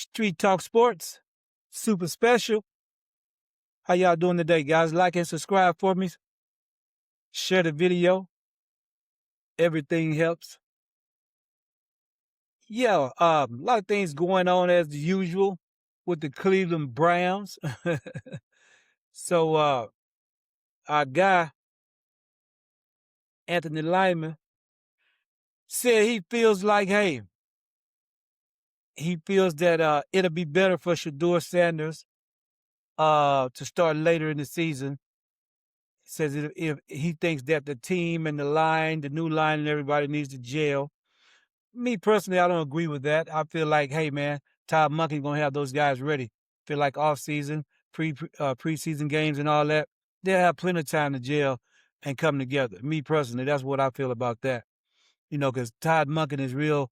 Street Talk Sports, super special. How y'all doing today, guys? Like and subscribe for me. Share the video. Everything helps. Yeah, a lot of things going on as usual with the Cleveland Browns. So our guy, Anthony Lyman, said he feels like, hey, he feels that it'll be better for Shedeur Sanders to start later in the season. Says if he thinks that the team and the line, the new line and everybody needs to gel. Me personally, I don't agree with that. I feel like, hey man, Todd Monken's gonna have those guys ready. Feel like off season, preseason games and all that. They'll have plenty of time to gel and come together. Me personally, that's what I feel about that. You know, because Todd Monken is real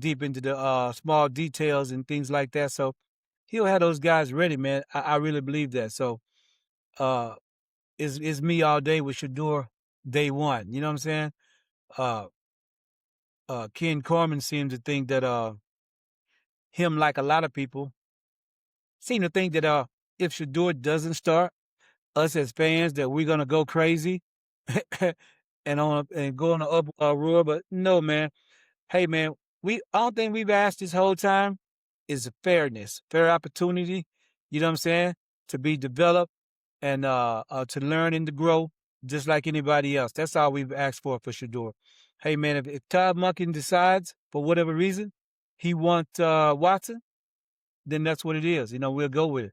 deep into the small details and things like that. So he'll have those guys ready, man. I really believe that. So uh it's me all day with Shedeur day one. You know what I'm saying? Uh Ken Corman seems to think that him, like a lot of people, seem to think that if Shedeur doesn't start, us as fans that we're gonna go crazy and go on an uproar. But no, man. Hey, man, I don't think we've asked this whole time is fairness, fair opportunity. You know what I'm saying? To be developed and to learn and to grow, just like anybody else. That's all we've asked for Shedeur. Hey, man, if Todd Monken decides for whatever reason he wants Watson, then that's what it is. You know, we'll go with it.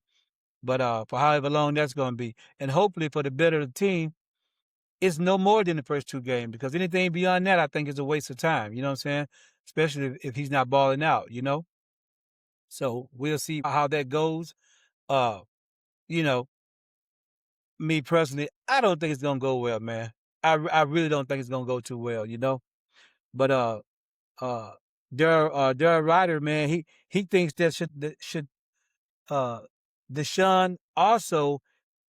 But for however long that's going to be, and hopefully for the better of the team, it's no more than the first two games because anything beyond that, I think, is a waste of time. You know what I'm saying? Especially if he's not balling out. You know. So we'll see how that goes. Uh, you know, me personally, I don't think it's gonna go well, man. I really don't think it's gonna go too well. You know. But uh, Darryl Ryder, man, he thinks that should Deshaun also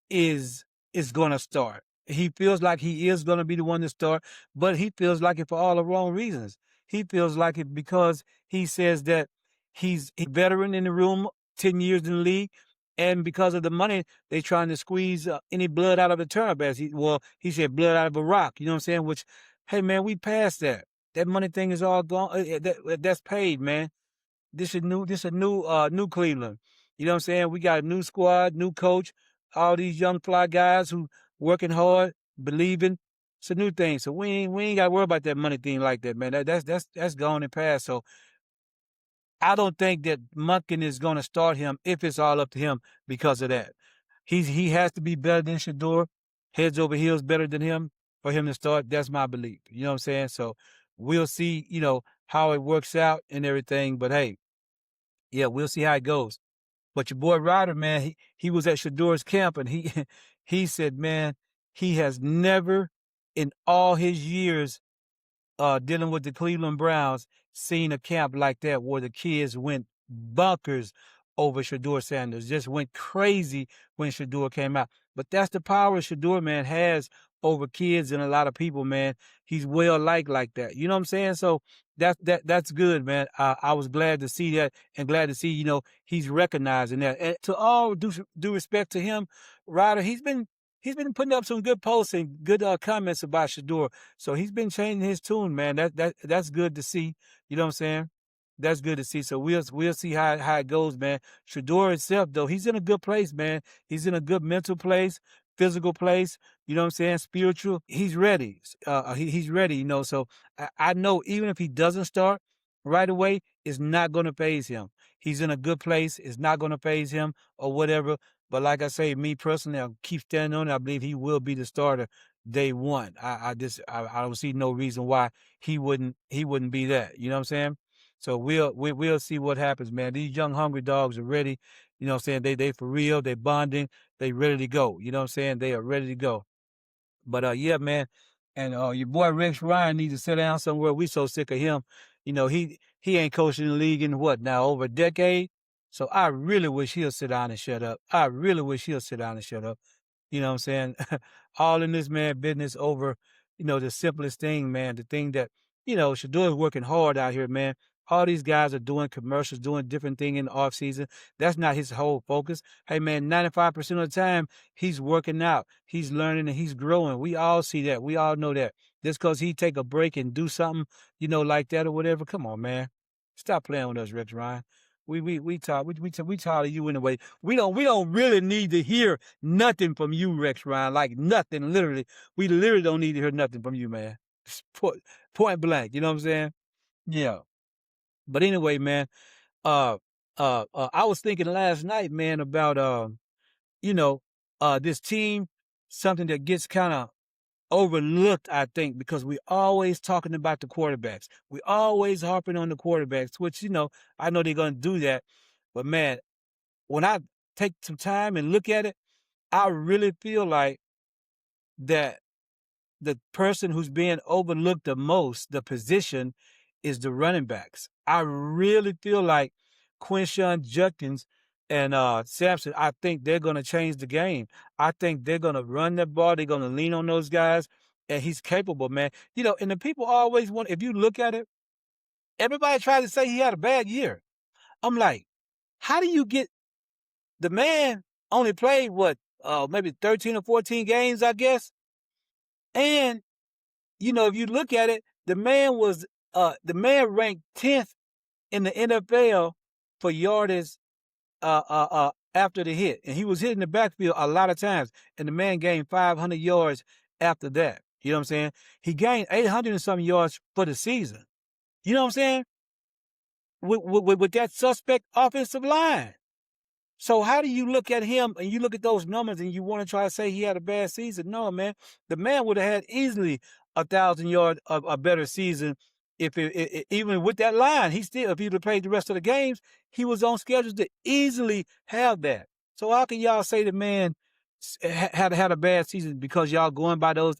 is going to start. He feels like he is going to be the one to start, but he feels like it for all the wrong reasons. He feels like it because he says that he's a veteran in the room, 10 years in the league, and because of the money, they're trying to squeeze any blood out of a turnip. He said blood out of a rock. You know what I'm saying? Which, hey man, we passed that. That money thing is all gone. That's paid, man. This a new Cleveland. You know what I'm saying? We got a new squad, new coach, all these young fly guys who working hard, believing. It's a new thing. So we ain't gotta worry about that money thing like that, man. That's gone and past. So I don't think that Monken is gonna start him if it's all up to him because of that. He has to be better than Shedeur, heads over heels better than him for him to start. That's my belief. You know what I'm saying? So we'll see, how it works out and everything. But hey, yeah, we'll see how it goes. But your boy Ryder, man, he was at Shedeur's camp and he he said, man, he has never in all his years dealing with the Cleveland Browns seen a camp like that where the kids went bunkers over Shedeur Sanders, just went crazy when Shedeur came out. But that's the power Shedeur, man, has over kids and a lot of people, man. He's well liked like that. You know what I'm saying? So that's good, man. I was glad to see that and glad to see, he's recognizing that. And to all due respect to him, Ryder, he's been putting up some good posts and good comments about Shedeur. So he's been changing his tune, man. That's good to see. You know what I'm saying? That's good to see. So we'll see how it goes, man. Shedeur itself, though, he's in a good place, man. He's in a good mental place, physical place. You know what I'm saying? Spiritual. He's ready. He's ready. So I know even if he doesn't start right away, it's not going to phase him. He's in a good place. It's not going to phase him or whatever. But like I say, me personally, I keep standing on it. I believe he will be the starter day one. I don't see no reason why he wouldn't be that. You know what I'm saying? So we'll see what happens, man. These young hungry dogs are ready. You know what I'm saying? They for real, they bonding, they ready to go. You know what I'm saying? They are ready to go. But yeah, man. And your boy Rex Ryan needs to sit down somewhere. We so sick of him. He ain't coaching the league in what now, over a decade? So I really wish he'll sit down and shut up. I really wish he'll sit down and shut up. You know what I'm saying? All in this man business over, the simplest thing, man. The thing that, Shedeur is working hard out here, man. All these guys are doing commercials, doing different things in the off season. That's not his whole focus. Hey man, 95% of the time he's working out, he's learning, and he's growing. We all see that. We all know that. Just because he take a break and do something, like that or whatever. Come on, man. Stop playing with us, Rex Ryan. We tired of you anyway. We don't really need to hear nothing from you, Rex Ryan. Like nothing, literally. We literally don't need to hear nothing from you, man. Point blank. You know what I'm saying? Yeah. But anyway, man, uh, I was thinking last night, man, about you know, this team, something that gets kind of overlooked, I think, because we always talking about the quarterbacks. We always harping on the quarterbacks, which I know they're gonna do that, but man, when I take some time and look at it, I really feel like that the person who's being overlooked the most, the position, is the running backs. I really feel like Quinshawn Judkins and Sampson, I think they're going to change the game. I think they're going to run the ball. They're going to lean on those guys. And he's capable, man. And the people always want, if you look at it, everybody tries to say he had a bad year. I'm like, how do you get, the man only played what, maybe 13 or 14 games, I guess. And if you look at it, the man ranked 10th in the NFL for yardage after the hit. And he was hitting the backfield a lot of times. And the man gained 500 yards after that. You know what I'm saying? He gained 800 and some yards for the season. You know what I'm saying? With that suspect offensive line. So how do you look at him and you look at those numbers and you want to try to say he had a bad season? No, man. The man would have had easily 1,000 yards of a better season if even with that line. If he'd have played the rest of the games, he was on schedule to easily have that. So how can y'all say the man had a bad season because y'all going by that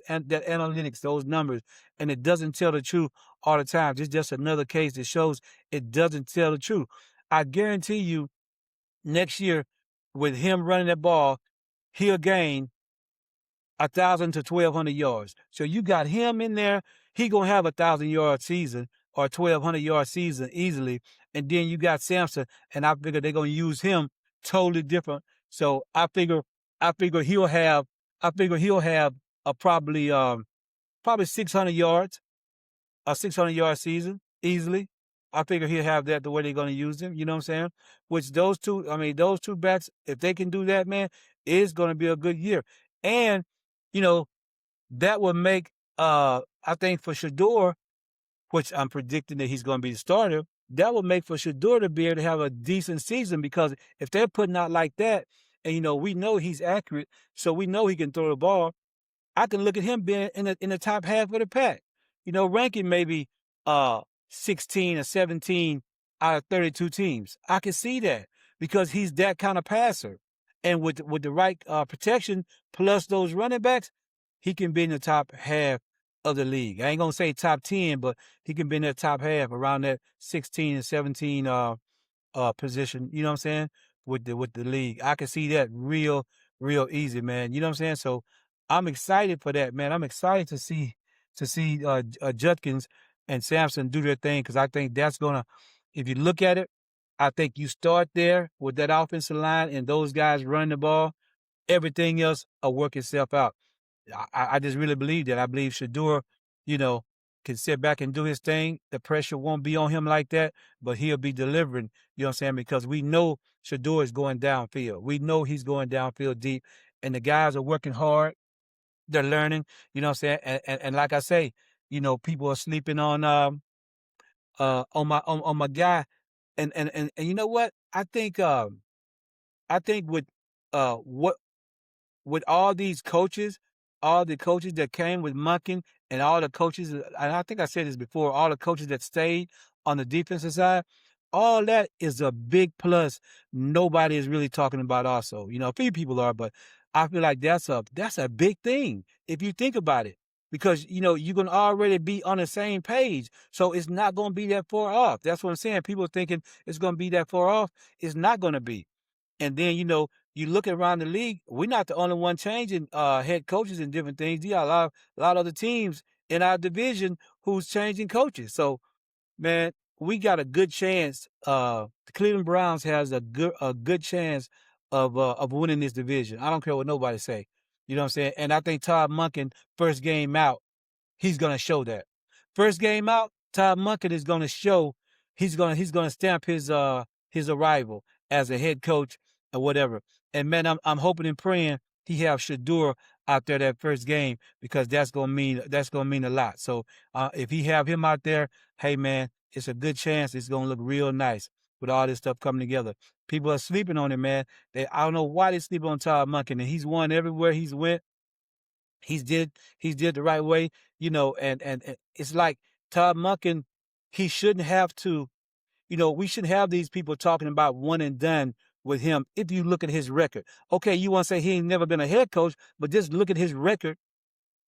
analytics, those numbers, and it doesn't tell the truth all the time? It's just another case that shows it doesn't tell the truth. I guarantee you, next year, with him running that ball, he'll gain 1,000 to 1,200 yards. So you got him in there. He gonna have 1,000-yard season or 1,200-yard season easily. And then you got Sampson, and I figure they're gonna use him totally different. So I figure he'll have a probably 600 yards, a 600-yard season easily. I figure he'll have that the way they're going to use him. You know what I'm saying? Which those two backs, if they can do that, man, it's going to be a good year. And, that would make, I think for Shedeur, which I'm predicting that he's going to be the starter, that would make for Shedeur to be able to have a decent season, because if they're putting out like that, and, we know he's accurate, so we know he can throw the ball, I can look at him being in the top half of the pack. Ranking maybe 16 or 17 out of 32 teams. I can see that because he's that kind of passer. And with the right protection plus those running backs, he can be in the top half of the league. I ain't gonna say top 10, but he can be in that top half, around that 16 and 17 position. You know what I'm saying? With the league, I can see that real easy, man. You know what I'm saying? So I'm excited for that, man. I'm excited to see Judkins and Sampson do their thing, because I think that's gonna. If you look at it, I think you start there with that offensive line and those guys running the ball. Everything else will work itself out. I just really believe that. I believe Shedeur, can sit back and do his thing. The pressure won't be on him like that, but he'll be delivering, you know what I'm saying? Because we know Shedeur is going downfield. We know he's going downfield deep, and the guys are working hard. They're learning, you know what I'm saying? And like I say, people are sleeping on my guy. And you know what? I think with all these coaches, all the coaches that came with Munkin, and all the coaches, and I think I said this before, all the coaches that stayed on the defensive side, all that is a big plus. Nobody is really talking about also. A few people are, but I feel like that's a big thing if you think about it. Because you're gonna already be on the same page. So it's not gonna be that far off. That's what I'm saying. People are thinking it's gonna be that far off. It's not gonna be. And then, you look around the league, we're not the only one changing head coaches and different things. You got a lot of other teams in our division who's changing coaches. So, man, we got a good chance. The Cleveland Browns has a good chance of winning this division. I don't care what nobody say. You know what I'm saying? And I think Todd Monken first game out, he's gonna show that. First game out, Todd Monken is gonna show he's gonna stamp his arrival as a head coach or whatever. And man, I'm hoping and praying he have Shedeur out there that first game because that's gonna mean a lot. So if he have him out there, hey man, it's a good chance it's gonna look real nice with all this stuff coming together. People are sleeping on it, man. I don't know why they sleep on Todd Monken, and he's won everywhere he's went. He's did the right way, and it's like Todd Monken, he shouldn't have to, we shouldn't have these people talking about one and done with him if you look at his record. Okay, you want to say he ain't never been a head coach, but just look at his record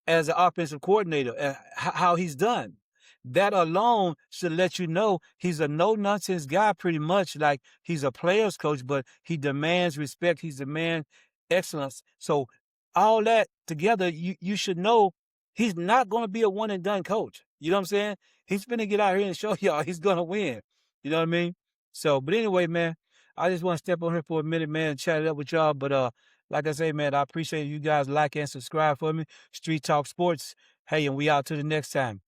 as an offensive coordinator and how he's done. That alone should let you know he's a no nonsense guy, pretty much. Like he's a player's coach, but he demands respect. He's demand excellence. So all that together, you should know he's not going to be a one and done coach. You know what I'm saying? He's going to get out here and show y'all he's going to win. You know what I mean? So, but anyway, man, I just want to step on here for a minute, man, and chat it up with y'all. But like I say, man, I appreciate you guys like and subscribe for me. Street Talk Sports. Hey, and we out till the next time.